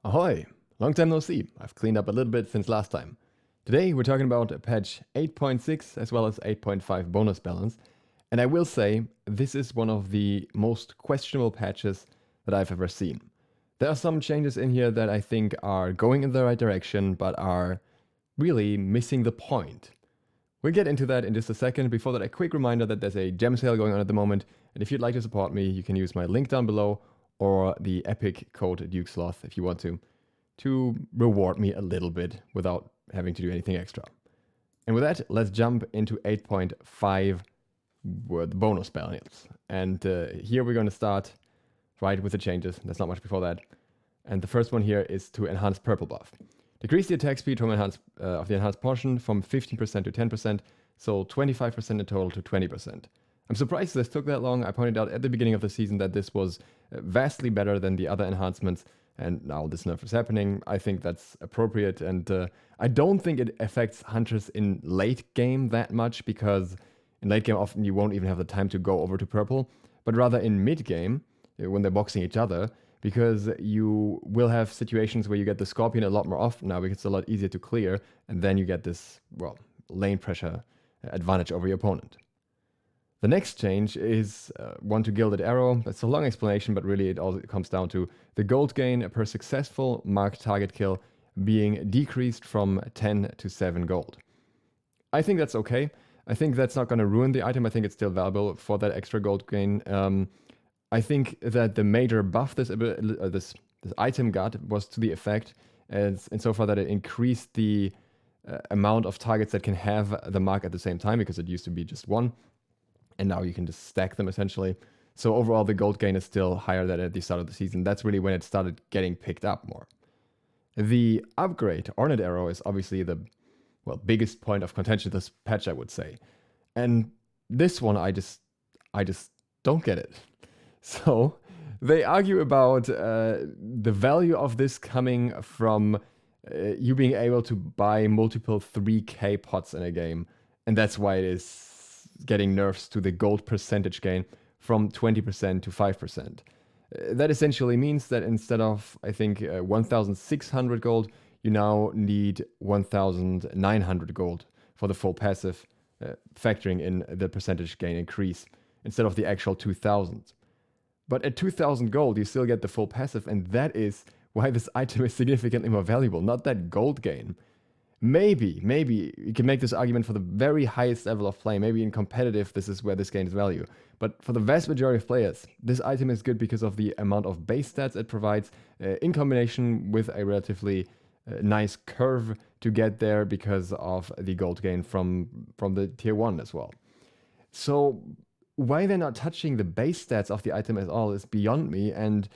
Ahoy! Long time no see. I've cleaned up a little bit since last time. Today we're talking about patch 8.6 as well as 8.5 bonus balance. And I will say, this is one of the most questionable patches that I've ever seen. There are some changes in here that I think are going in the right direction, but are really missing the point. We'll get into that in just a second. Before that, a quick reminder that there's a gem sale going on at the moment, and if you'd like to support me, you can use my link down below, or the epic code SLOTH if you want to reward me a little bit without having to do anything extra. And with that, let's jump into 8.5 with bonus balance. And here we're going to start right with the changes. There's not much before that. And the first one here is to enhance purple buff. Decrease the attack speed from of the enhanced portion from 15% to 10%, so 25% in total to 20%. I'm surprised this took that long. I pointed out at the beginning of the season that this was vastly better than the other enhancements, and now this nerf is happening. I think that's appropriate, and I don't think it affects hunters in late game that much, because in late game often you won't even have the time to go over to purple, but rather in mid game, when they're boxing each other, because you will have situations where you get the Scorpion a lot more often now because it's a lot easier to clear, and then you get this, well, lane pressure advantage over your opponent. The next change is one to Gilded Arrow. That's a long explanation, but really it all comes down to the gold gain per successful marked target kill being decreased from 10 to 7 gold. I think that's okay. I think that's not going to ruin the item. I think it's still valuable for that extra gold gain. I think that the major buff this item got was to the effect, insofar that it increased the amount of targets that can have the mark at the same time, because it used to be just one, and now you can just stack them essentially. So overall, the gold gain is still higher than at the start of the season. That's really when it started getting picked up more. The upgrade, Ornate Arrow, is obviously the biggest point of contention this patch, I would say. And this one, I just don't get it. So they argue about the value of this coming from you being able to buy multiple 3k pots in a game, and that's why it is getting nerfs to the gold percentage gain from 20% to 5%. That essentially means that instead of, I think, 1,600 gold, you now need 1,900 gold for the full passive, factoring in the percentage gain increase, instead of the actual 2,000. But at 2,000 gold, you still get the full passive, and that is why this item is significantly more valuable, not that gold gain. Maybe you can make this argument for the very highest level of play. Maybe in competitive, this is where this gains value. But for the vast majority of players, this item is good because of the amount of base stats it provides, in combination with a relatively nice curve to get there because of the gold gain from the tier 1 as well. So why they're not touching the base stats of the item at all is beyond me, and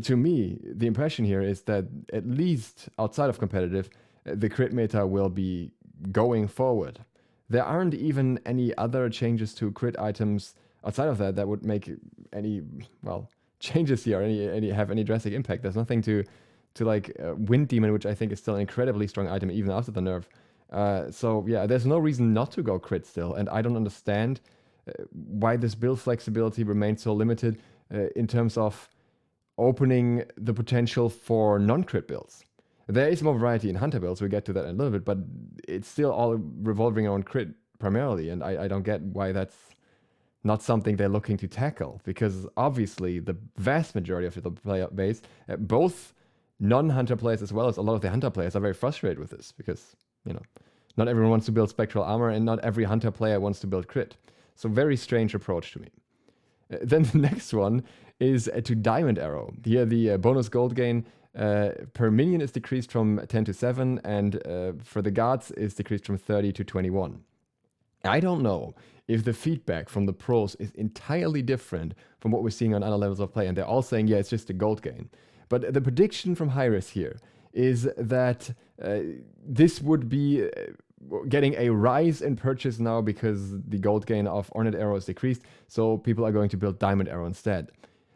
to me, the impression here is that, at least outside of competitive, the crit meta will be going forward. There aren't even any other changes to crit items outside of that would make any, changes here, have any drastic impact. There's nothing to like Wind Demon, which I think is still an incredibly strong item even after the nerf. So yeah, there's no reason not to go crit still, and I don't understand why this build flexibility remains so limited in terms of opening the potential for non-crit builds. There is more variety in hunter builds, we'll get to that in a little bit, but it's still all revolving around crit primarily, and I don't get why that's not something they're looking to tackle, because obviously the vast majority of the player base, both non-hunter players as well as a lot of the hunter players, are very frustrated with this, because, not everyone wants to build spectral armor, and not every hunter player wants to build crit. So very strange approach to me. Then the next one is to Diamond Arrow. Here the bonus gold gain per minion is decreased from 10 to 7, and for the guards is decreased from 30 to 21. I don't know if the feedback from the pros is entirely different from what we're seeing on other levels of play, and they're all saying, yeah, it's just a gold gain. But the prediction from Horus here is that this would be getting a rise in purchase now because the gold gain of Ornate Arrow is decreased, so people are going to build Diamond Arrow instead.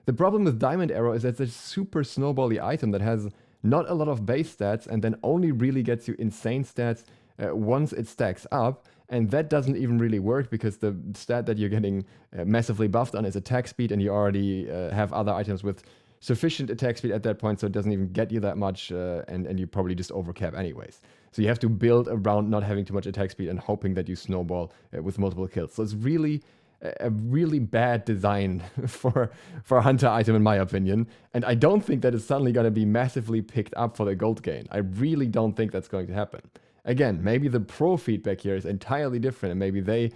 The problem with Diamond Arrow is that it's a super snowbally item that has not a lot of base stats and then only really gets you insane stats once it stacks up, and that doesn't even really work because the stat that you're getting massively buffed on is attack speed, and you already have other items with sufficient attack speed at that point, so it doesn't even get you that much, and you probably just overcap anyways. So you have to build around not having too much attack speed and hoping that you snowball with multiple kills. So it's really a really bad design for a hunter item in my opinion, and I don't think that it's suddenly going to be massively picked up for the gold gain. I really don't think that's going to happen. Again, maybe the pro feedback here is entirely different, and maybe they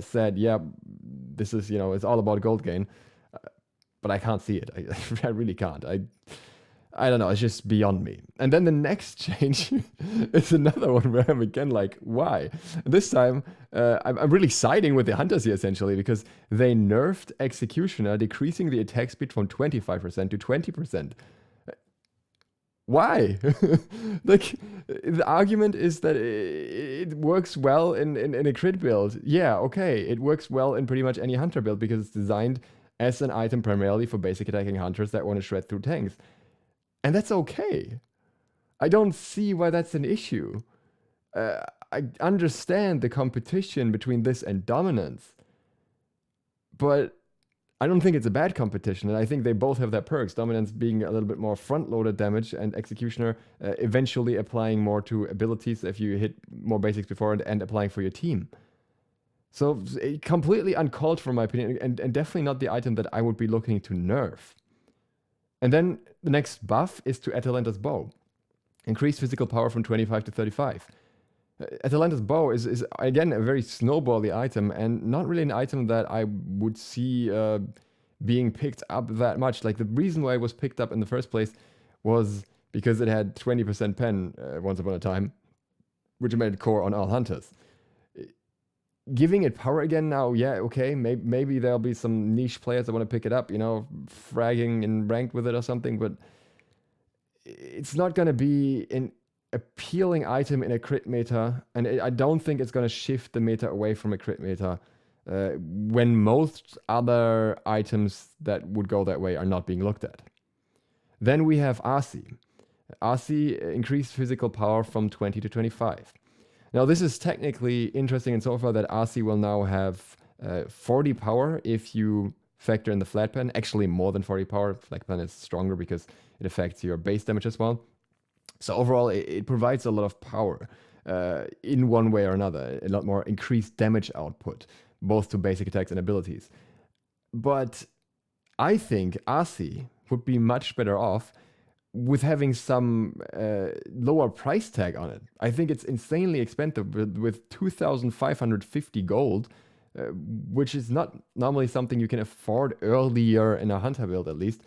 said, yeah, this is, it's all about gold gain, but I can't see it. I really can't. I don't know, it's just beyond me. And then the next change is another one where I'm again like, why? This time, I'm really siding with the hunters here essentially, because they nerfed Executioner, decreasing the attack speed from 25% to 20%. Why? Like, the argument is that it works well in a crit build. Yeah, okay, it works well in pretty much any hunter build because it's designed as an item primarily for basic attacking hunters that want to shred through tanks. And that's okay. I don't see why that's an issue. I understand the competition between this and Dominance, but I don't think it's a bad competition, and I think they both have their perks. Dominance being a little bit more front-loaded damage, and Executioner eventually applying more to abilities if you hit more basics before and applying for your team. So completely uncalled for, in my opinion, and definitely not the item that I would be looking to nerf. And then the next buff is to Atalanta's bow. Increased physical power from 25 to 35. Atalanta's bow is again a very snowbally item, and not really an item that I would see being picked up that much. Like, the reason why it was picked up in the first place was because it had 20% pen once upon a time, which made it core on all hunters. Giving it power again now, yeah, okay, maybe there'll be some niche players that want to pick it up, fragging in ranked with it or something, but it's not going to be an appealing item in a crit meta, and I don't think it's going to shift the meta away from a crit meta when most other items that would go that way are not being looked at. Then we have Arcee. Arcee increased physical power from 20 to 25. Now, this is technically interesting in so far that Arcee will now have 40 power if you factor in the flat pen. Actually, more than 40 power. Flat pen is stronger because it affects your base damage as well. So overall, it provides a lot of power in one way or another. A lot more increased damage output, both to basic attacks and abilities. But I think Arcee would be much better off with having some lower price tag on it. I think it's insanely expensive with 2,550 gold, which is not normally something you can afford earlier in a hunter build at least.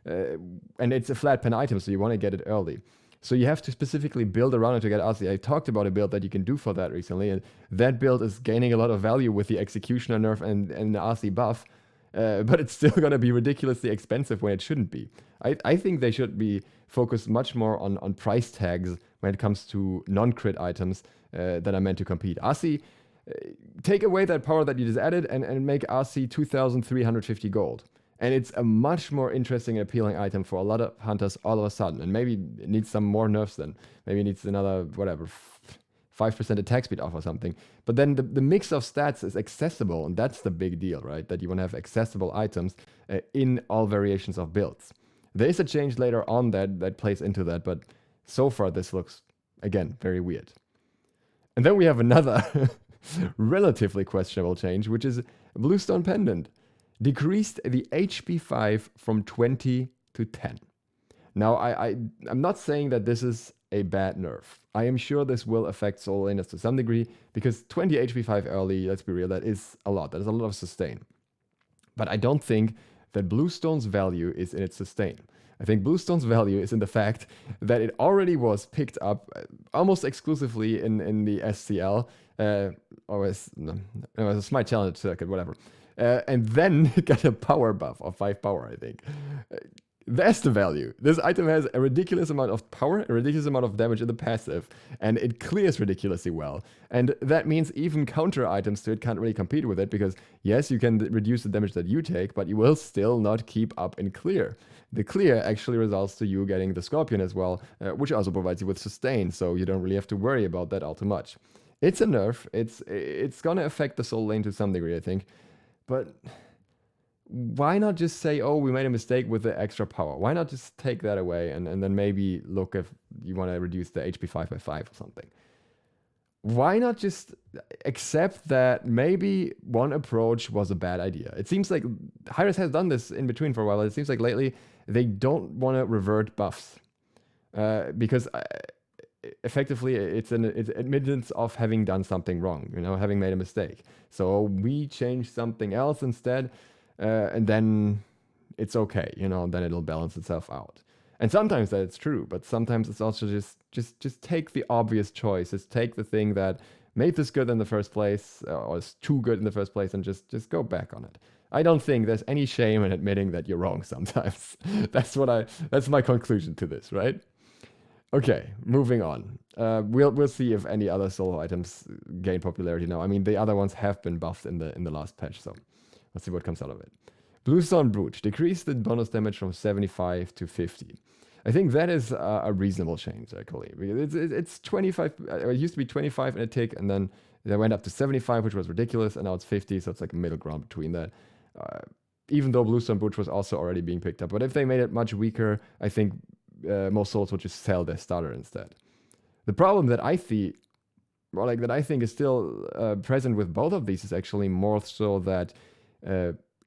And it's a flat pen item, so you want to get it early. So you have to specifically build around it to get Arcee. I talked about a build that you can do for that recently, and that build is gaining a lot of value with the Executioner nerf and the Arcee buff. But it's still going to be ridiculously expensive when it shouldn't be. I think they should be focused much more on price tags when it comes to non-crit items that are meant to compete. Arcee, take away that power that you just added and make Arcee 2,350 gold. And it's a much more interesting and appealing item for a lot of hunters all of a sudden. And maybe it needs some more nerfs then. Maybe it needs another, 5% attack speed off or something. But then the mix of stats is accessible, and that's the big deal, right? That you want to have accessible items in all variations of builds. There is a change later on that plays into that, but so far this looks, again, very weird. And then we have another relatively questionable change, which is Bluestone Pendant. Decreased the HP 5 from 20 to 10. Now, I'm not saying that this is a bad nerf. I am sure this will affect solo laners to some degree, because 20 HP 5 early, let's be real, that is a lot. That is a lot of sustain. But I don't think that Bluestone's value is in its sustain. I think Bluestone's value is in the fact that it already was picked up almost exclusively in the SCL, or as a Smite Challenge circuit, whatever. And then it got a power buff of 5 power, I think. That's the value. This item has a ridiculous amount of power, a ridiculous amount of damage in the passive, and it clears ridiculously well. And that means even counter items to it can't really compete with it, because yes, you can reduce the damage that you take, but you will still not keep up in clear. The clear actually results to you getting the Scorpion as well, which also provides you with sustain, so you don't really have to worry about that all too much. It's a nerf. It's gonna affect the soul lane to some degree, I think. But why not just say, oh, we made a mistake with the extra power? Why not just take that away and then maybe look if you want to reduce the HP 5 by 5 or something? Why not just accept that maybe one approach was a bad idea? It seems like Horus has done this in between for a while. It seems like lately they don't want to revert buffs because effectively it's admittance of having done something wrong, having made a mistake. So we change something else instead, and then it's okay, then it'll balance itself out. And sometimes that's true, but sometimes it's also just take the obvious choice. Just take the thing that made this good in the first place, or is too good in the first place, and just go back on it. I don't think there's any shame in admitting that you're wrong sometimes. That's my conclusion to this, right? Okay, moving on. We'll see if any other solo items gain popularity now. I mean, the other ones have been buffed in the last patch, so let's see what comes out of it. Bluestone Brooch decreased the bonus damage from 75 to 50. I think that is a reasonable change, actually. It's 25. It used to be 25 and a tick, and then they went up to 75, which was ridiculous, and now it's 50, so it's like a middle ground between that. Even though Bluestone Brooch was also already being picked up. But if they made it much weaker, I think most souls would just sell their starter instead. The problem that I see, or like that I think is still present with both of these, is actually more so that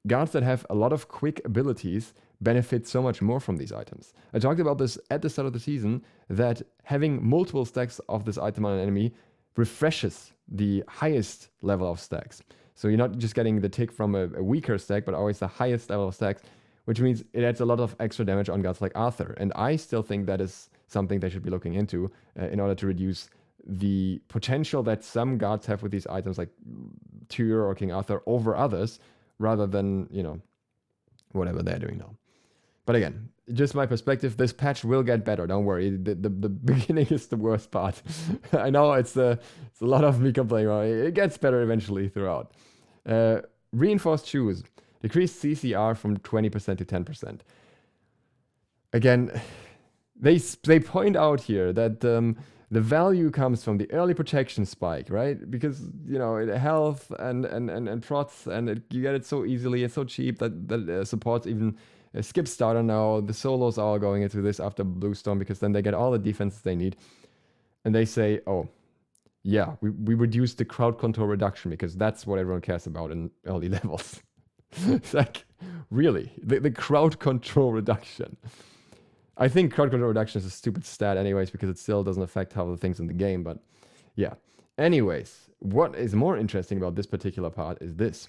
guards that have a lot of quick abilities benefit so much more from these items. I talked about this at the start of the season, that having multiple stacks of this item on an enemy refreshes the highest level of stacks. So you're not just getting the tick from a weaker stack, but always the highest level of stacks, which means it adds a lot of extra damage on guards like Arthur. And I still think that is something they should be looking into in order to reduce the potential that some guards have with these items like Tyr or King Arthur over others, rather than, whatever they're doing now. But again, just my perspective, this patch will get better. Don't worry. The beginning is the worst part. I know it's a lot of me complaining about it. It gets better eventually throughout. Reinforced Shoes. Decreased CCR from 20% to 10%. Again, they point out here that the value comes from the early protection spike, right? Because, health and prots, and you get it so easily, it's so cheap that supports even skip starter now. The solos are all going into this after Bluestone, because then they get all the defenses they need. And they say, oh, yeah, we reduced the crowd control reduction because that's what everyone cares about in early levels. It's like, really? The crowd control reduction. I think crowd control reduction is a stupid stat anyways, because it still doesn't affect how the things in the game, but yeah. Anyways, what is more interesting about this particular part is this.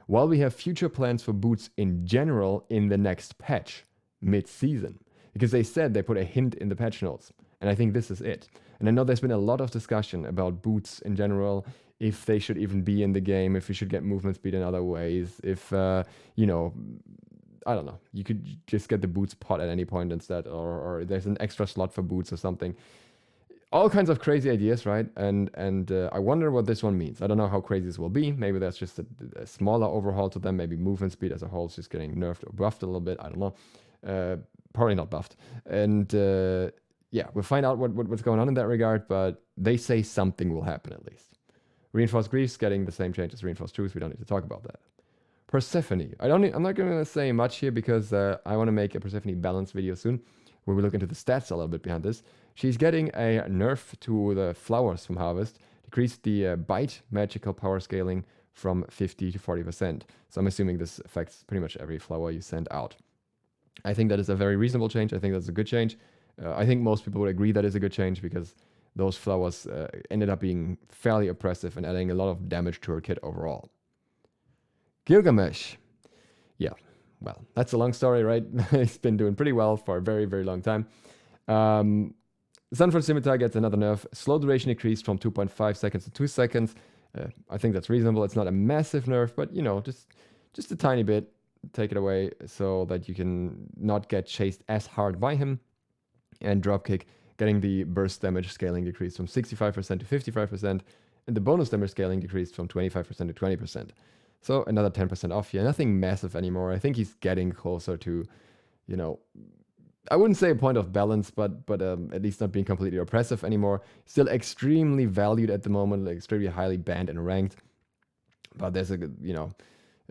While we have future plans for boots in general in the next patch, mid-season, because they said they put a hint in the patch notes, and I think this is it. And I know there's been a lot of discussion about boots in general, if they should even be in the game, if you should get movement speed in other ways, if, I don't know, you could just get the boots pot at any point instead, or there's an extra slot for boots or something. All kinds of crazy ideas, right? And I wonder what this one means. I don't know how crazy this will be. Maybe that's just a smaller overhaul to them. Maybe movement speed as a whole is just getting nerfed or buffed a little bit. I don't know. Probably not buffed. And yeah, we'll find out what's going on in that regard, but they say something will happen at least. Reinforced Greaves getting the same change as Reinforced Truth. We don't need to talk about that. Persephone. I'm not going to say much here because I want to make a Persephone balance video soon, where we look into the stats a little bit behind this. She's getting a nerf to the flowers from Harvest, decreased the bite magical power scaling from 50 to 40%. So I'm assuming this affects pretty much every flower you send out. I think that is a very reasonable change. I think that's a good change. I think most people would agree that is a good change because those flowers ended up being fairly oppressive and adding a lot of damage to her kit overall. Gilgamesh. Yeah, well, that's a long story, right? He's been doing pretty well for a very, very long time. Sanford Scimitar gets another nerf. Slow duration decreased from 2.5 seconds to 2 seconds. I think that's reasonable. It's not a massive nerf, but, just a tiny bit. Take it away so that you can not get chased as hard by him. And Dropkick getting the burst damage scaling decreased from 65% to 55%. And the bonus damage scaling decreased from 25% to 20%. So another 10% off here. Nothing massive anymore. I think he's getting closer to, I wouldn't say a point of balance, but at least not being completely oppressive anymore. Still extremely valued at the moment, like extremely highly banned and ranked. But there's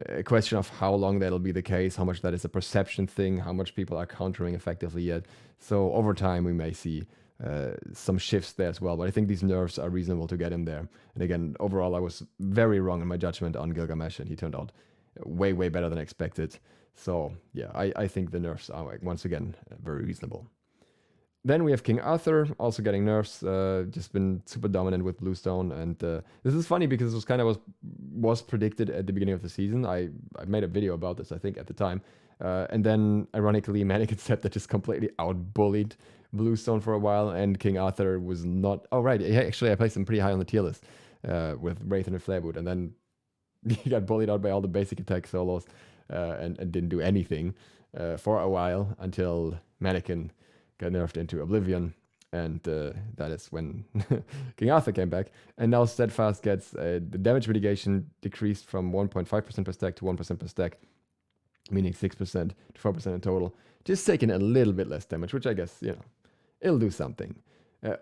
a question of how long that'll be the case, how much that is a perception thing, how much people are countering effectively yet. So over time, we may see some shifts there as well. But I think these nerfs are reasonable to get in there. And again, overall, I was very wrong in my judgment on Gilgamesh, and he turned out way, way better than expected. So yeah, I think the nerfs are, like, once again, very reasonable. Then we have King Arthur, also getting nerfs, just been super dominant with Bluestone. And this is funny because this was kind of was predicted at the beginning of the season. I made a video about this, I think, at the time. And then, ironically, Mannequin Scepter just completely outbullied Bluestone for a while, and King Arthur was not... Oh, right, actually, I placed him pretty high on the tier list with Wraith and Flairboot, and then he got bullied out by all the basic attack solos and didn't do anything for a while until Mannequin got nerfed into Oblivion, and that is when King Arthur came back. And now Steadfast gets the damage mitigation decreased from 1.5% per stack to 1% per stack, meaning 6% to 4% in total. Just taking a little bit less damage, which I guess, you know, it'll do something.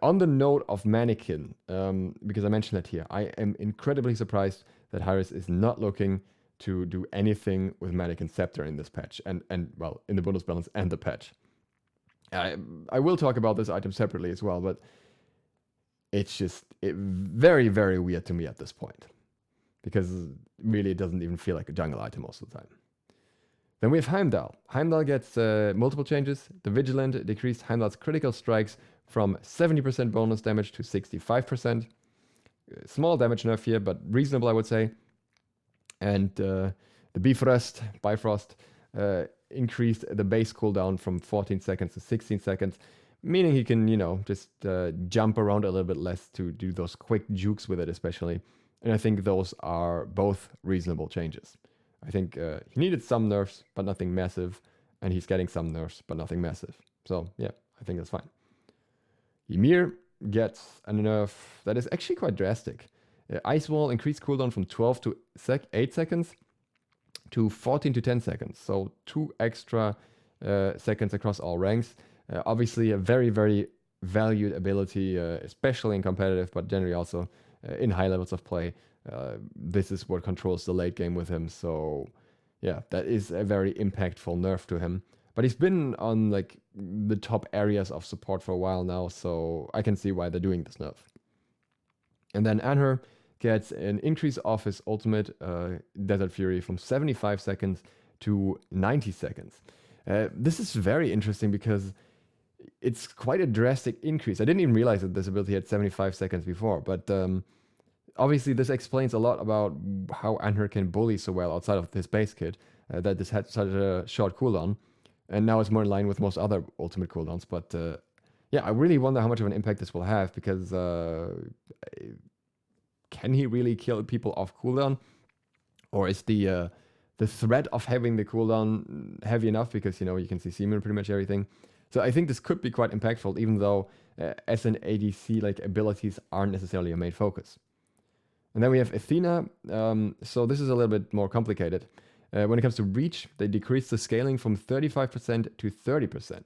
On the note of Mannequin, because I mentioned that here, I am incredibly surprised that Horus is not looking to do anything with Mannequin Scepter in this patch, and well, in the bonus balance and the patch. I will talk about this item separately as well, but it's just very, very weird to me at this point, because really it doesn't even feel like a jungle item most of the time. Then we have Heimdall. Heimdall gets multiple changes. The Vigilant decreased Heimdall's critical strikes from 70% bonus damage to 65%. Small damage nerf here, but reasonable, I would say. And the Bifrost increased the base cooldown from 14 seconds to 16 seconds, meaning he can, you know, just jump around a little bit less to do those quick jukes with it, especially. And I think those are both reasonable changes. I think he needed some nerfs, but nothing massive, and he's getting some nerfs, but nothing massive. So yeah, I think that's fine. Emir gets a nerf that is actually quite drastic. Ice Wall increased cooldown from 12 to 8 seconds to 14 to 10 seconds. So 2 extra seconds across all ranks. Obviously a very, very valued ability, especially in competitive, but generally also in high levels of play. This is what controls the late game with him. So yeah, that is a very impactful nerf to him. But he's been on like the top areas of support for a while now, so I can see why they're doing this nerf. And then Anhur gets an increase of his ultimate Desert Fury from 75 seconds to 90 seconds. This is very interesting because it's quite a drastic increase. I didn't even realize that this ability had 75 seconds before, but obviously this explains a lot about how Anhur can bully so well outside of his base kit, that this had such a short cooldown, and now it's more in line with most other ultimate cooldowns. But yeah, I really wonder how much of an impact this will have, because can he really kill people off cooldown? Or is the threat of having the cooldown heavy enough? Because, you know, you can see Seaman pretty much everything. So I think this could be quite impactful, even though as an ADC, like, abilities aren't necessarily a main focus. And then we have Athena. So this is a little bit more complicated. When it comes to reach, they decreased the scaling from 35% to 30%.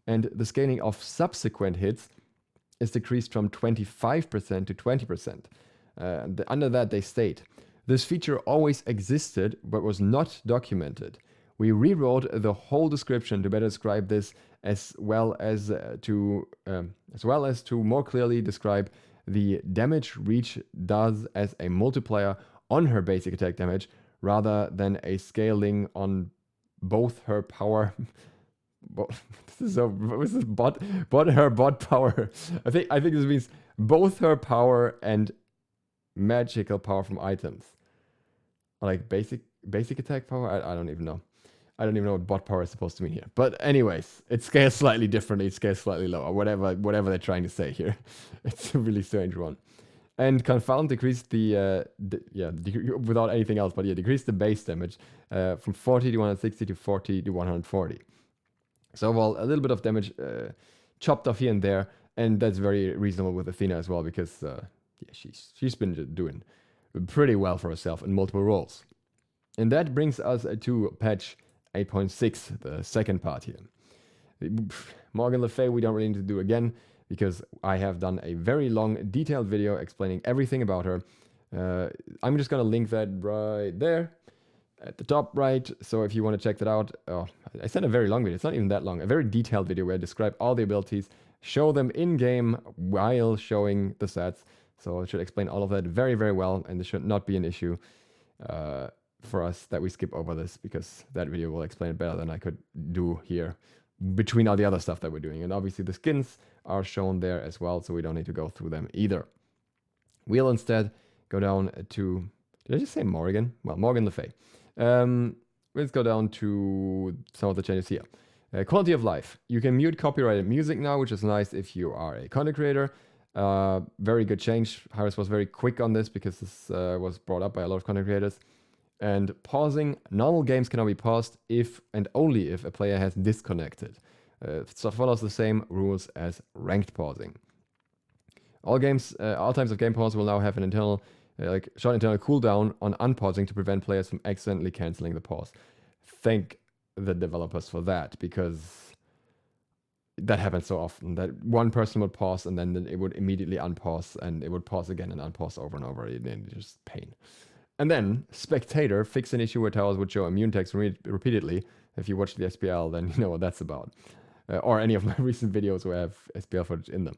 And the scaling of subsequent hits is decreased from 25% to 20%. Under that, they state, this feature always existed but was not documented. We rewrote the whole description to better describe this, as well as to more clearly describe the damage Reach does as a multiplier on her basic attack damage, rather than a scaling on both her power. This is her bot power. I think this means both her power and magical power from items. Like basic attack power? I don't even know. I don't even know what bot power is supposed to mean here. But anyways, it scales slightly differently. It scales slightly lower. Whatever they're trying to say here. It's a really strange one. And Confound decreased without anything else, but yeah, decreased the base damage from 40 to 160 to 40 to 140. So, well, a little bit of damage chopped off here and there, and that's very reasonable with Athena as well, because she's been doing pretty well for herself in multiple roles. And that brings us to patch 8.6, the second part here. Morgan Le Fay we don't really need to do again, because I have done a very long, detailed video explaining everything about her. I'm just going to link that right there. at the top right. So if you want to check that out, oh, I sent a very long video. It's not even that long. A very detailed video where I describe all the abilities, show them in game while showing the stats. So it should explain all of that very, very well, and this should not be an issue for us that we skip over this, because that video will explain it better than I could do here between all the other stuff that we're doing. And obviously the skins are shown there as well, so we don't need to go through them either. We'll instead go down to, did I just say Morgan? Well, Morgan Le Fay. Let's go down to some of the changes here. Quality of life. You can mute copyrighted music now, which is nice if you are a content creator. Very good change. Horus was very quick on this because this was brought up by a lot of content creators. And pausing. Normal games can now be paused if and only if a player has disconnected. So it follows the same rules as ranked pausing. All times of game pause will now have an internal, short internal cooldown on unpausing to prevent players from accidentally canceling the pause. Thank the developers for that, because that happens so often that one person would pause and then it would immediately unpause and it would pause again and unpause over and over. It's just pain. And then Spectator fixed an issue where towers would show immune text repeatedly. If you watch the SPL, then you know what that's about. Or any of my recent videos where I have SPL footage in them.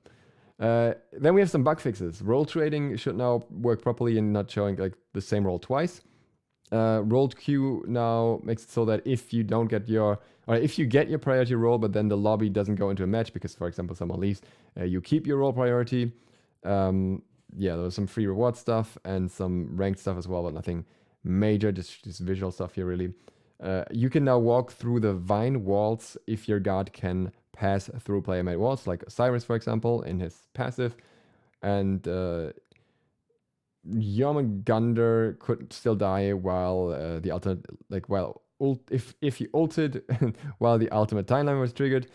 Then we have some bug fixes. Roll trading should now work properly and not showing like the same roll twice. Rolled queue now makes it so that if you don't get your, or if you get your priority roll, but then the lobby doesn't go into a match because, for example, someone leaves, you keep your roll priority. Yeah, there was some free reward stuff and some ranked stuff as well, but nothing major, just visual stuff here really. You can now walk through the vine walls if your guard can pass through player-made walls, like Cyrus, for example, in his passive. And Jormungandr could still die while the ultimate, if he ulted while the ultimate timeline was triggered.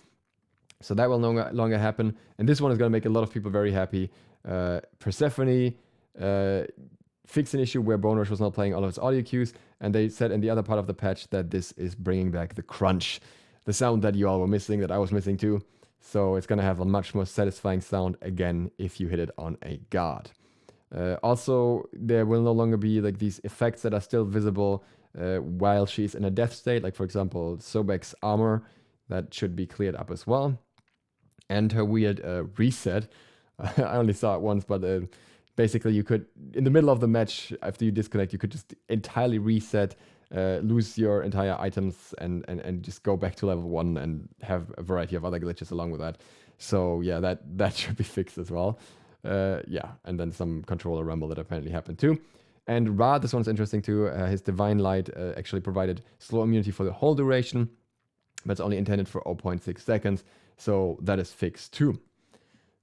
So that will no longer happen. And this one is going to make a lot of people very happy. Persephone fixed an issue where Bone Rush was not playing all of its audio cues, and they said in the other part of the patch that this is bringing back the crunch, the sound that you all were missing, that I was missing too. So it's going to have a much more satisfying sound again if you hit it on a guard. Also, there will no longer be like these effects that are still visible while she's in a death state, like for example Sobek's armor. That should be cleared up as well. And her weird reset. I only saw it once, but basically you could, in the middle of the match, after you disconnect, you could just entirely reset, lose your entire items and just go back to level 1 and have a variety of other glitches along with that. So yeah, that should be fixed as well. Yeah, and then some controller rumble that apparently happened too. And Ra, this one's interesting too. His Divine Light actually provided slow immunity for the whole duration, but it's only intended for 0.6 seconds. So that is fixed too.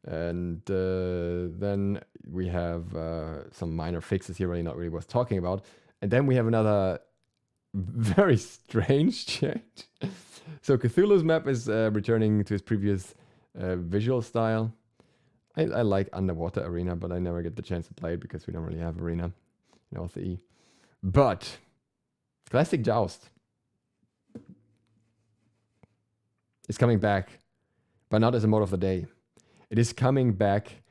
And then we have some minor fixes here, really not really worth talking about. And then we have another very strange change. So Cthulhu's map is returning to its previous visual style. I like Underwater Arena, but I never get the chance to play it because we don't really have Arena in LTE. But Classic Joust is coming back, but not as a mode of the day. It is coming back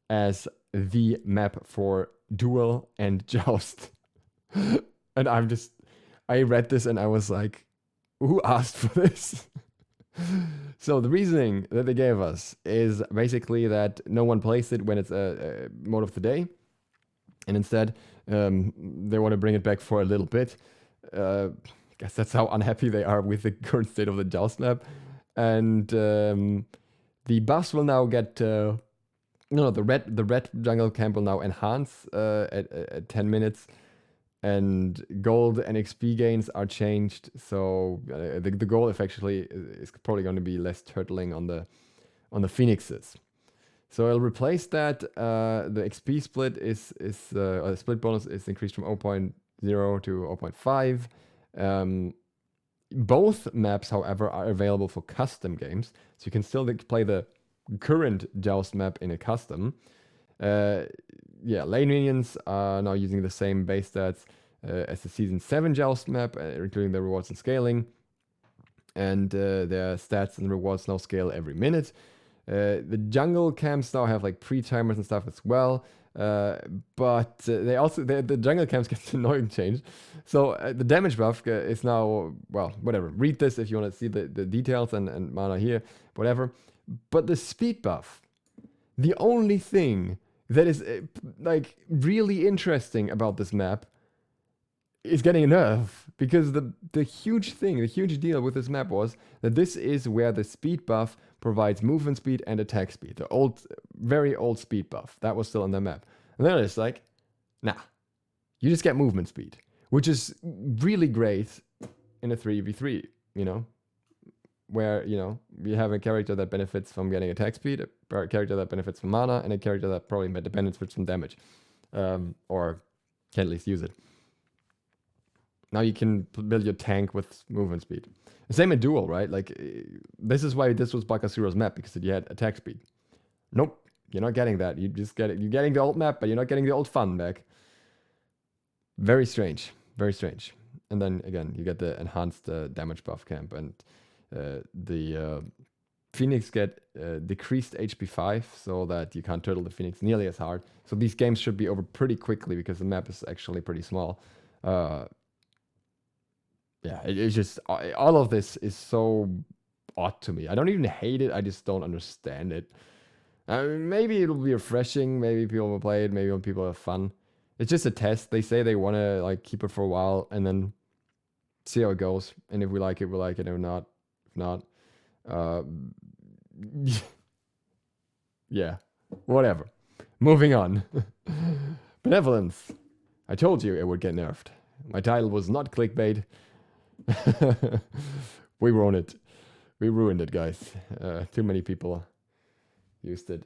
as the map for Duel and Joust. And I read this and I was like, who asked for this? So the reasoning that they gave us is basically that no one plays it when it's a mode of the day. And instead, they want to bring it back for a little bit. I guess that's how unhappy they are with the current state of the Joust map. And the buffs will now get the red jungle camp will now enhance at 10 minutes, and gold and XP gains are changed. So the goal effectively is probably going to be less turtling on the phoenixes. So I'll replace that. The XP split the split bonus is increased from 0.0 to 0.5. Both maps, however, are available for custom games, so you can still play the current Joust map in a custom. Yeah, lane minions are now using the same base stats as the Season 7 Joust map, including the rewards and scaling. And their stats and rewards now scale every minute. The jungle camps now have like pre-timers and stuff as well. But the jungle camps get annoying change. So the damage buff is now, well, whatever. Read this if you want to see the details and mana here, whatever. But the speed buff, the only thing that is like really interesting about this map is getting a nerf, because the huge deal with this map was that this is where the speed buff provides movement speed and attack speed. The old, very old speed buff that was still on the map, and then it's like, nah, you just get movement speed, which is really great in a 3v3, you know, where, you know, we have a character that benefits from getting attack speed, a character that benefits from mana, and a character that probably benefits from damage, or can at least use it. Now you can build your tank with movement speed. Same in duel, right? Like, this is why this was Bakasuro's map, because you had attack speed. Nope, you're not getting that. You just get it. You're getting the old map, but you're not getting the old fun back. Very strange. Very strange. And then again, you get the enhanced damage buff camp, and the Phoenix get decreased HP 5 so that you can't turtle the Phoenix nearly as hard. So these games should be over pretty quickly because the map is actually pretty small. Yeah, it's just, all of this is so odd to me. I don't even hate it, I just don't understand it. Maybe it'll be refreshing, maybe people will play it, maybe people have fun. It's just a test. They say they want to like keep it for a while and then see how it goes. And if we like it, we like it. If not, yeah, whatever. Moving on. Benevolence. I told you it would get nerfed. My title was not clickbait. We ruined it. We ruined it, guys. Too many people used it.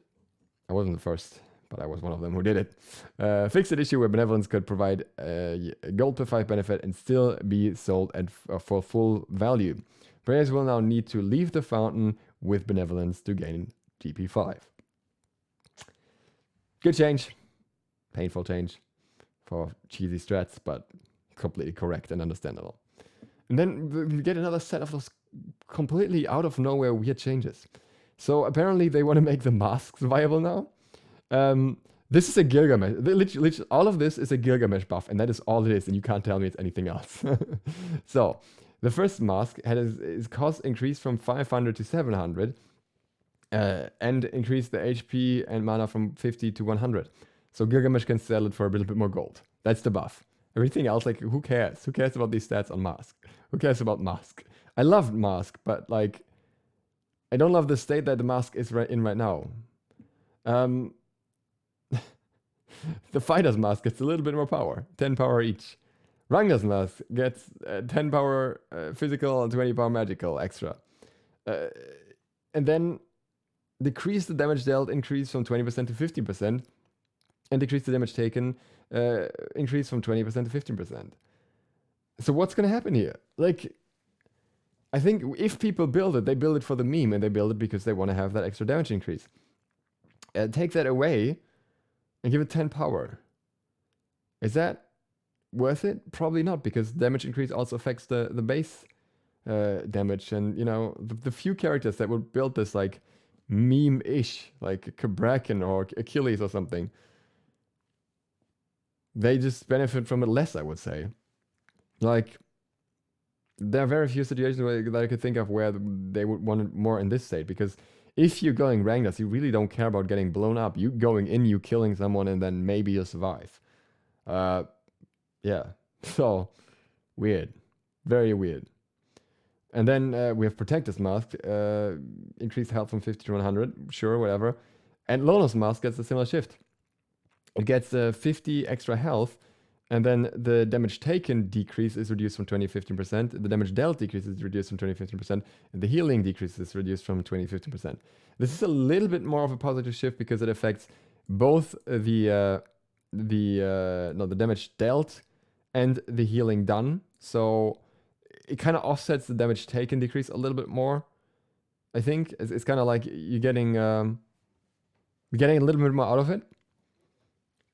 I wasn't the first, but I was one of them who did it. Fixed an issue where Benevolence could provide a gold per 5 benefit and still be sold for full value. Players will now need to leave the fountain with Benevolence to gain GP 5. Good change. Painful change for cheesy strats, but completely correct and understandable. And then we get another set of those completely out of nowhere weird changes. So apparently they want to make the masks viable now. This is a Gilgamesh. Literally, all of this is a Gilgamesh buff, and that is all it is, and you can't tell me it's anything else. So the first mask had his cost increased from 500 to 700, and increased the HP and mana from 50 to 100. So Gilgamesh can sell it for a little bit more gold. That's the buff. Everything else, like, who cares? Who cares about these stats on Mask? Who cares about Mask? I love Mask, but, like, I don't love the state that the Mask is in right now. The Fighter's Mask gets a little bit more power. 10 power each. Ranga's Mask gets 10 power physical and 20 power magical extra. And then decrease the damage dealt, increase from 20% to 50%. And decrease the damage taken, increase from 20% to 15%. So what's going to happen here? Like, I think if people build it, they build it for the meme, and they build it because they want to have that extra damage increase. Take that away and give it 10 power. Is that worth it? Probably not, because damage increase also affects the base damage. And, you know, the few characters that would build this, like, meme-ish, like Kabrakan or Achilles or something, they just benefit from it less, I would say. Like, there are very few situations that I could think of where they would want it more in this state, because if you're going Rangdas, you really don't care about getting blown up. You going in, you killing someone, and then maybe you survive. Yeah, so weird, very weird. And then we have Protector's Mask, increased health from 50 to 100, sure, whatever. And Lono's Mask gets a similar shift. It gets 50 extra health, and then the damage taken decrease is reduced from 20 to 15%. The damage dealt decrease is reduced from 20 to 15%, and the healing decrease is reduced from 20 to 15%. This is a little bit more of a positive shift because it affects both the damage dealt and the healing done. So it kind of offsets the damage taken decrease a little bit more. I think it's kind of like you're getting a little bit more out of it.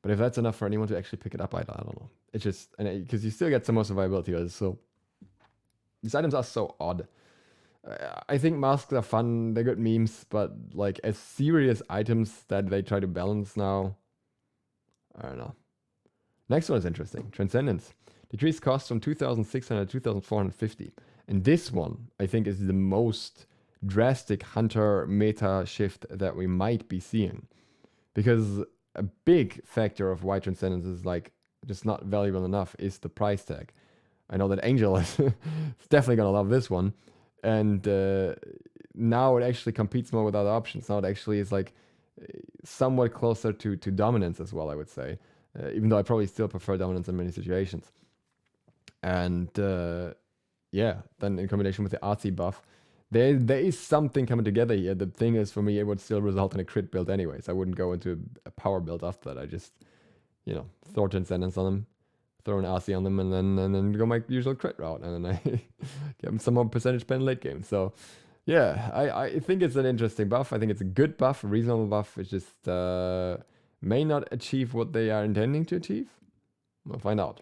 But if that's enough for anyone to actually pick it up, I don't know. It's just, because you still get some more survivability. So these items are so odd. I think masks are fun, they're good memes, but like as serious items that they try to balance now, I don't know. Next one is interesting. Transcendence. Decreased cost from 2,600 to 2,450. And this one, I think, is the most drastic hunter meta shift that we might be seeing. Because a big factor of why Transcendence is like just not valuable enough is the price tag. I know that Angel is definitely gonna love this one. And now it actually competes more with other options. Now it actually is like somewhat closer to dominance as well, I would say. Even though I probably still prefer dominance in many situations. And yeah, then in combination with the artsy buff, there is something coming together here. The thing is, for me, it would still result in a crit build anyways. I wouldn't go into a power build after that. I just, you know, throw Transcendence on them, throw an RC on them, and then go my usual crit route, and then I get them some more percentage pen late game. So yeah, I think it's an interesting buff. I think it's a good buff, a reasonable buff. It's just may not achieve what they are intending to achieve. We'll find out.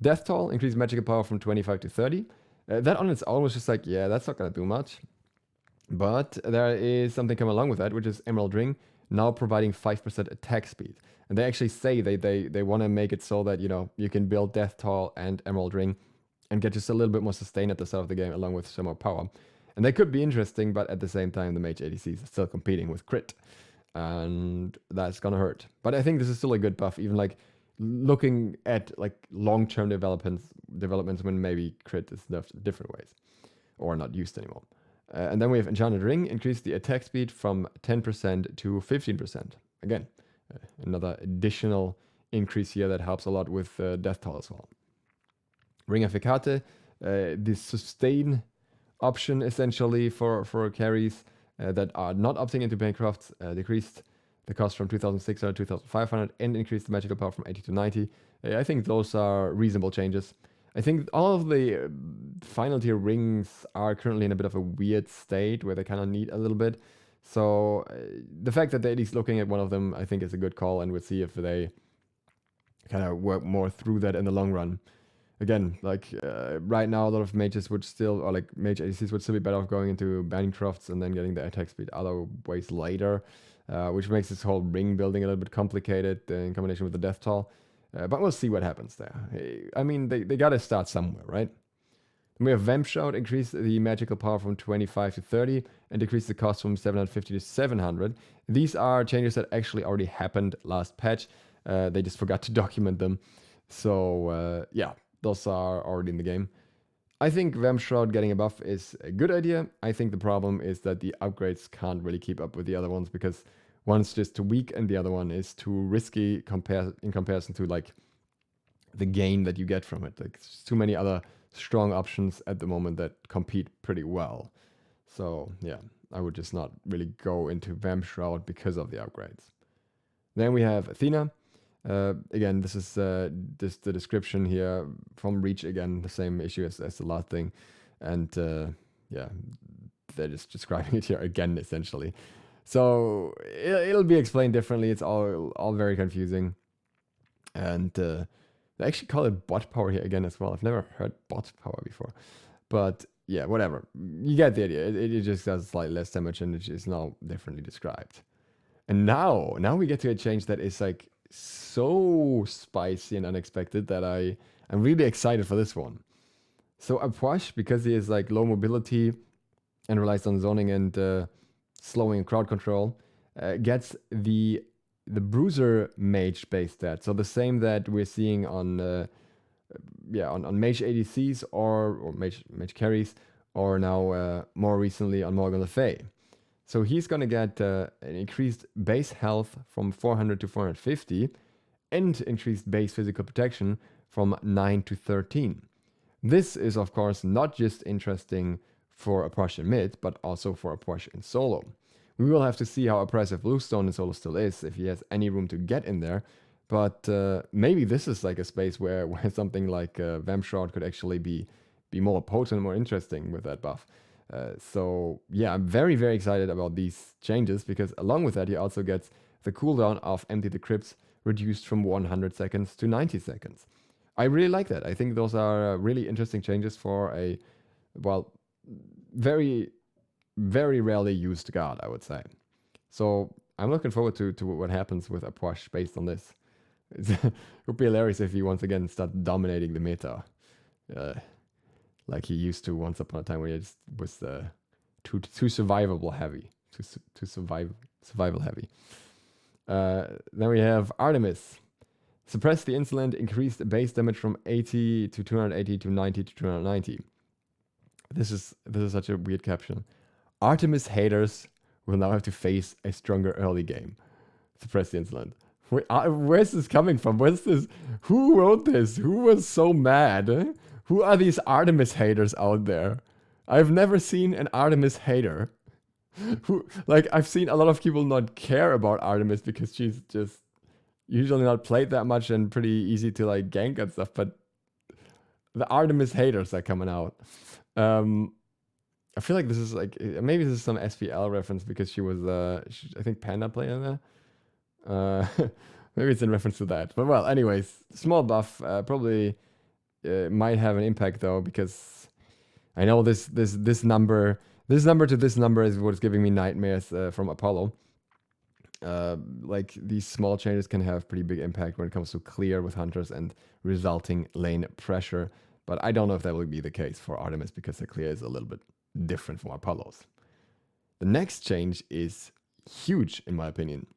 Death Toll, increased magical power from 25 to 30. That on its own was just like, yeah, that's not going to do much. But there is something coming along with that, which is Emerald Ring, now providing 5% attack speed. And they actually say they want to make it so that, you know, you can build Death Toll and Emerald Ring and get just a little bit more sustain at the start of the game along with some more power. And they could be interesting, but at the same time, the Mage ADCs are still competing with crit. And that's going to hurt. But I think this is still a good buff, even like looking at like long-term developments when maybe crit is nerfed in different ways or not used anymore. And then we have Enchanted Ring, increase the attack speed from 10% to 15%. Again, another additional increase here that helps a lot with Death Toll as well. Ring of Hecate, the sustain option essentially for carries that are not opting into Bancrofts, decreased the cost from 2,600 to 2,500 and increased the magical power from 80 to 90. I think those are reasonable changes. I think all of the final tier rings are currently in a bit of a weird state where they kind of need a little bit. So the fact that they're at least looking at one of them, I think is a good call, and we'll see if they kind of work more through that in the long run. Again, like right now, a lot of mages would still, or like mage ADCs would still be better off going into Bancrofts and then getting the attack speed other ways later. Which makes this whole ring building a little bit complicated in combination with the Death Toll. But we'll see what happens there. I mean, they gotta start somewhere, right? And we have Vamp Shout, increase the magical power from 25 to 30 and decrease the cost from 750 to 700. These are changes that actually already happened last patch. They just forgot to document them. So yeah, those are already in the game. I think Vamp Shroud getting a buff is a good idea. I think the problem is that the upgrades can't really keep up with the other ones because one's just too weak and the other one is too risky in comparison to like the gain that you get from it. Like there's too many other strong options at the moment that compete pretty well. So yeah, I would just not really go into Vamp Shroud because of the upgrades. Then we have Athena. Again, this is just the description here from Reach. Again, the same issue as the last thing. And yeah, they're just describing it here again, essentially. So it'll be explained differently. It's all very confusing. And they actually call it bot power here again as well. I've never heard bot power before. But yeah, whatever. You get the idea. It just does slightly less damage and it is now differently described. And now we get to a change that is like so spicy and unexpected that I'm really excited for this one. So Apuash, because he is like low mobility and relies on zoning and slowing and crowd control, gets the Bruiser Mage base stat. So the same that we're seeing on Mage ADCs or Mage carries, or now more recently on Morgan Le Fay. So he's going to get an increased base health from 400 to 450 and increased base physical protection from 9 to 13. This is, of course, not just interesting for Apuash in mid, but also for Apuash in solo. We will have to see how oppressive Bluestone in solo still is, if he has any room to get in there. But maybe this is like a space where something like Vamp Shroud could actually be more potent, more interesting with that buff. So yeah, I'm very, very excited about these changes because along with that, he also gets the cooldown of Empty the Crypts reduced from 100 seconds to 90 seconds. I really like that. I think those are really interesting changes for a, well, very, very rarely used card, I would say. So I'm looking forward to what happens with Aposh based on this. It would be hilarious if he once again started dominating the meta. Like he used to once upon a time when he just was too survivable heavy. Too survival heavy. Then we have Artemis. Suppress the insolent, increase the base damage from 80 to 280 to 90 to 290. This is such a weird caption. Artemis haters will now have to face a stronger early game. Suppress the insolent. Where's this coming from? Where's this? Who wrote this? Who was so mad? Who are these Artemis haters out there? I've never seen an Artemis hater. I've seen a lot of people not care about Artemis because she's just usually not played that much and pretty easy to like gank and stuff, but the Artemis haters are coming out. I feel like this is like, maybe this is some SVL reference because she was, I think Panda player there. Maybe it's in reference to that. But well, anyways, small buff, probably might have an impact though, because I know this number to this number is what's giving me nightmares from Apollo. Like these small changes can have pretty big impact when it comes to clear with hunters and resulting lane pressure. But I don't know if that will be the case for Artemis because the clear is a little bit different from Apollo's. The next change is huge in my opinion.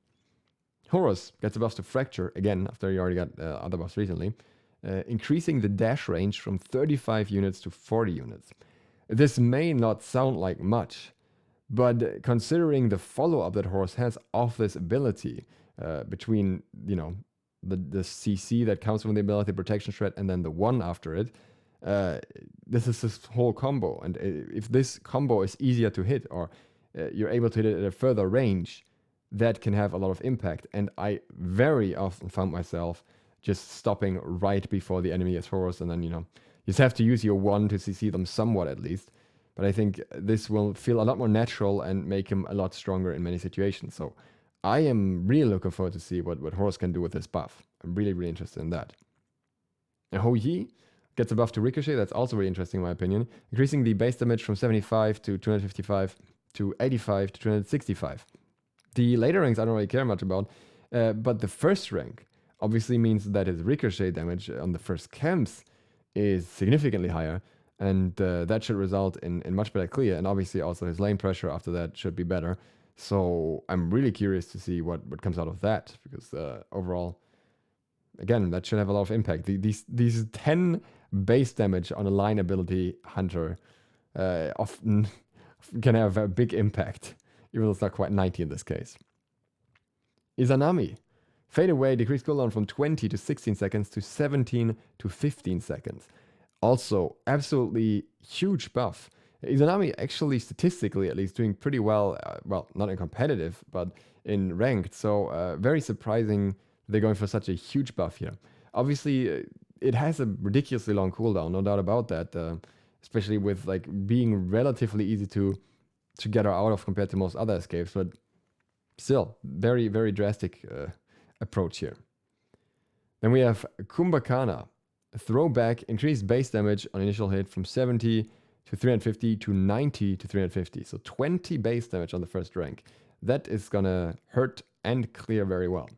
Horus gets a buff to Fracture, again, after he already got other buffs recently, increasing the dash range from 35 units to 40 units. This may not sound like much, but considering the follow-up that Horus has of this ability, between, you know, the CC that comes from the ability, Protection Shred, and then the one after it, this is this whole combo. And if this combo is easier to hit, or you're able to hit it at a further range, that can have a lot of impact. And I very often found myself just stopping right before the enemy is Horus, and then, you know, you just have to use your one to CC them somewhat at least. But I think this will feel a lot more natural and make him a lot stronger in many situations. So I am really looking forward to see what Horus can do with this buff. I'm really, really interested in that. And Ho Yi gets a buff to Ricochet. That's also really interesting in my opinion. Increasing the base damage from 75 to 255 to 85 to 265. The later ranks I don't really care much about. But the first rank obviously means that his Ricochet damage on the first camps is significantly higher. And that should result in much better clear. And obviously also his lane pressure after that should be better. So I'm really curious to see what comes out of that. Because overall, again, that should have a lot of impact. These 10 base damage on a line ability hunter often can have a big impact. Even though it's not quite 90 in this case. Izanami. Fade away, decrease cooldown from 20 to 16 seconds to 17 to 15 seconds. Also, absolutely huge buff. Izanami actually, statistically at least, doing pretty well. Well, not in competitive, but in ranked. So, very surprising they're going for such a huge buff here. Obviously, it has a ridiculously long cooldown, no doubt about that. Especially with like being relatively easy to get her out of compared to most other escapes. But still, very, very drastic approach here. Then we have Kumbhakana. Throwback, increased base damage on initial hit from 70 to 350 to 90 to 350. So 20 base damage on the first rank. That is gonna hurt and clear very well.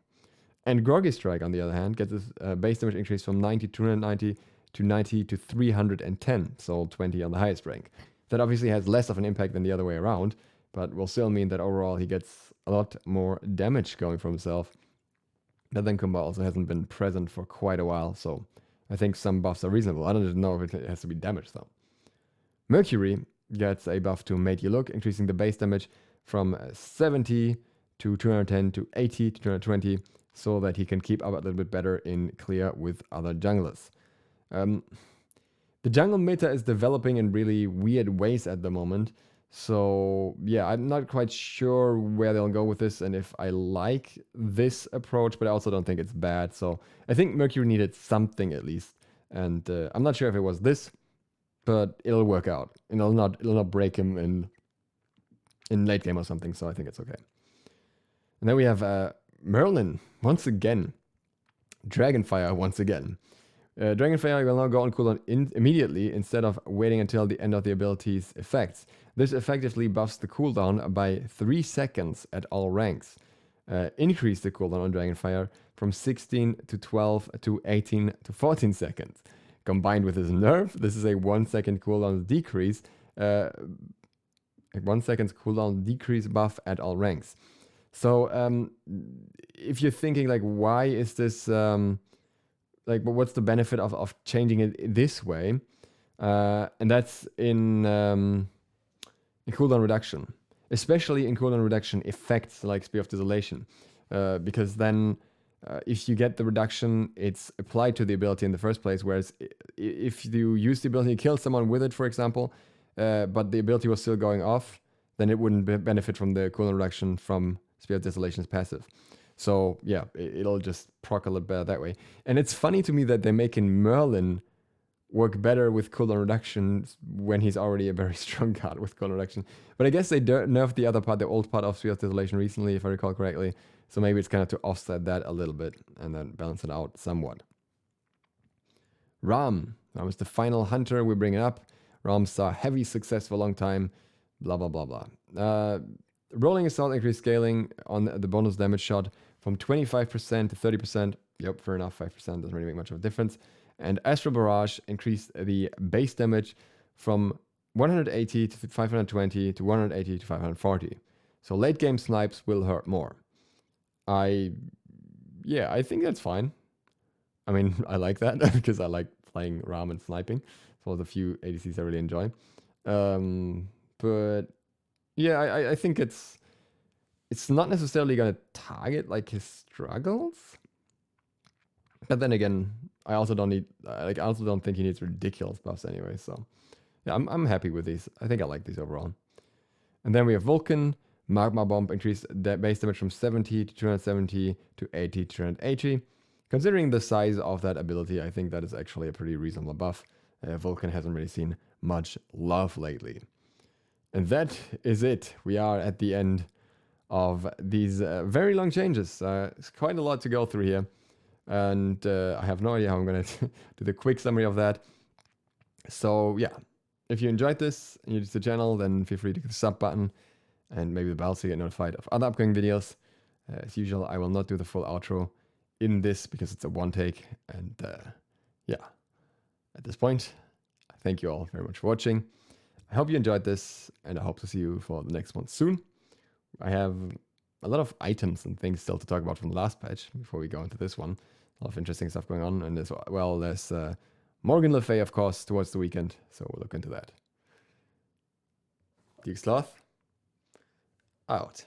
And Groggy Strike, on the other hand, gets a base damage increase from 90 to 290 to 90 to 310. So 20 on the highest rank. That obviously has less of an impact than the other way around, but will still mean that overall he gets a lot more damage going from himself. But then Kumba also hasn't been present for quite a while, so I think some buffs are reasonable. I don't know if it has to be damage though. Mercury gets a buff to Made You Look, increasing the base damage from 70 to 210 to 80 to 220, so that he can keep up a little bit better in clear with other junglers. The jungle meta is developing in really weird ways at the moment. So yeah, I'm not quite sure where they'll go with this and if I like this approach, but I also don't think it's bad. So I think Mercury needed something at least. And I'm not sure if it was this, but it'll work out. And it'll not break him in late game or something. So I think it's okay. And then we have Merlin once again. Dragonfire once again. Dragonfire will now go on cooldown immediately instead of waiting until the end of the ability's effects. This effectively buffs the cooldown by 3 seconds at all ranks. Increase the cooldown on Dragonfire from 16 to 12 to 18 to 14 seconds. Combined with his nerf, this is a 1 second cooldown decrease. 1 second's cooldown decrease buff at all ranks. So if you're thinking like, why is this like, what's the benefit of changing it this way? And that's in cooldown reduction, especially in cooldown reduction effects like Spear of Desolation, because then if you get the reduction, it's applied to the ability in the first place. Whereas if you use the ability to kill someone with it, for example, but the ability was still going off, then it wouldn't benefit from the cooldown reduction from Spear of Desolation's passive. So yeah, it'll just proc a little better that way. And it's funny to me that they're making Merlin work better with cooldown reduction when he's already a very strong card with cooldown reduction. But I guess they nerfed the other part, the old part of Spear of Desolation recently, if I recall correctly. So maybe it's kind of to offset that a little bit and then balance it out somewhat. Ram is the final hunter we bring up. Ram saw heavy success for a long time. Blah, blah, blah, blah. Rolling Assault increased scaling on the bonus damage shot from 25% to 30%. Yep, fair enough, 5% doesn't really make much of a difference. And Astral Barrage increased the base damage from 180 to 520 to 180 to 540. So late game snipes will hurt more. I think that's fine. I mean, I like that because I like playing Ram and sniping. It's one of the few ADCs I really enjoy. But yeah, I think it's not necessarily going to target like his struggles. But then again, I also don't think he needs ridiculous buffs anyway. So yeah, I'm happy with these. I think I like these overall. And then we have Vulcan. Magma Bomb increased base damage from 70 to 270 to 80 to 280. Considering the size of that ability, I think that is actually a pretty reasonable buff. Vulcan hasn't really seen much love lately. And that is it. We are at the end of these very long changes. It's quite a lot to go through here. And I have no idea how I'm going to do the quick summary of that. So yeah, if you enjoyed this and you use the channel, then feel free to hit the sub button and maybe the bell so you get notified of other upcoming videos. As usual, I will not do the full outro in this because it's a one take. And yeah, at this point, I thank you all very much for watching. I hope you enjoyed this, and I hope to see you for the next one soon. I have a lot of items and things still to talk about from the last patch before we go into this one. A lot of interesting stuff going on, and as well, there's Morgan Le Fay, of course, towards the weekend, so we'll look into that. Geek Sloth, out.